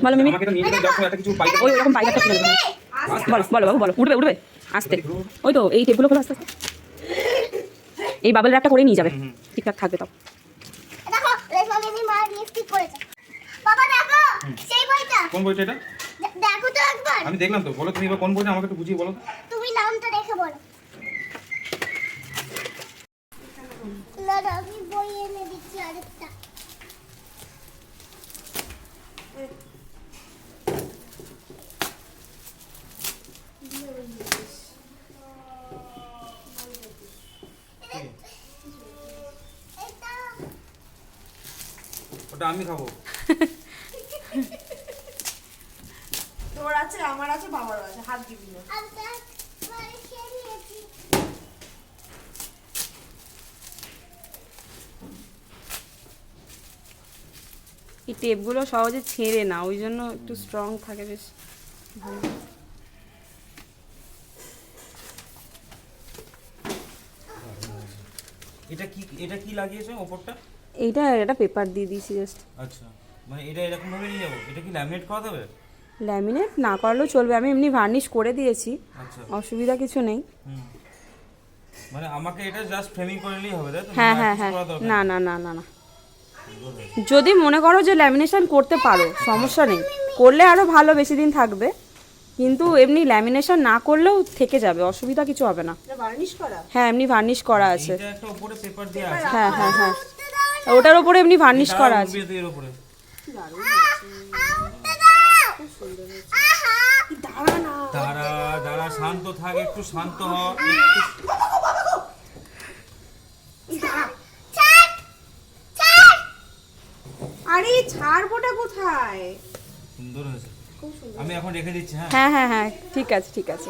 বলো মিমি, ওই ওরকম পাইলাটা খুলে দেবো। বলো বলো বাবু বলো, উঠবে উঠবে আস্তে। ওই তো এই টেপগুলো খোলো আস্তে আস্তে। এই বাবল র্যাপটা করে নিয়ে যাবে, ঠিকঠাক থাকবে তাও। দেখো রেশমা মিমি মা লিপস্টিক করেছে। বাবা দেখো সেই বইটা। কোন বইটা এটা? দেখো তো একবার। আমি দেখলাম তো, বলো তুমি এবার কোন বইটা আমাকে একটু বুঝিয়ে বলো। তুমি নামটা দেখে বলো। না আমি বই এনে দিচ্ছি আরেকটা। ওটা আমি খাবো। তোর আছে, আমার আছে, বাবারও আছে, হাত দিবি না। আচ্ছা মানে খেয়ে নিয়েছি। এই টেপগুলো সহজে ছেঁড়ে না, ওই জন্য একটু স্ট্রং থাকে বেশ ভালো। এটা কি লাগিয়েছো ওপরটা? এইটা একটা পেপার দিয়ে দিয়েছি জাস্ট। আচ্ছা, মানে এটা এরকম ভাবে নিয়ে যাবো? এটা কি ল্যামিনেট করা দেবে? ল্যামিনেট না করলেও চলবে, আমি এমনি ভার্নিশ করে দিয়েছি, আচ্ছা। অসুবিধা কিছু নেই। মানে আমাকে এটা জাস্ট ফ্রেমিং করে নিলেই হবে, তাই তো? হ্যাঁ হ্যাঁ হ্যাঁ, না না না না না, যদি মনে করো যে ল্যামিনেশন করতে পারো সমস্যা নেই, করলে আরও ভালো, বেশি দিন থাকবে। কিন্তু এমনি ল্যামিনেশন না করলেও থেকে যাবে, অসুবিধা কিছু হবে না। এটা বার্নিশ করা? হ্যাঁ এমনি ভার্নিশ করা আছে। এটা একটা উপরে পেপার দেয়া আছে। হ্যাঁ হ্যাঁ হ্যাঁ, ওটার উপরে এমনি ভার্নিশ করা আছে। এর উপরে দাঁড়া না, দাঁড়া দাঁড়া, শান্ত থাক, একটু শান্ত হ। আরে ছাড়বোটা কোথায়? সুন্দর হয়েছে, আমি এখন রেখে দিচ্ছি। হ্যাঁ হ্যাঁ হ্যাঁ হ্যাঁ, ঠিক আছে ঠিক আছে।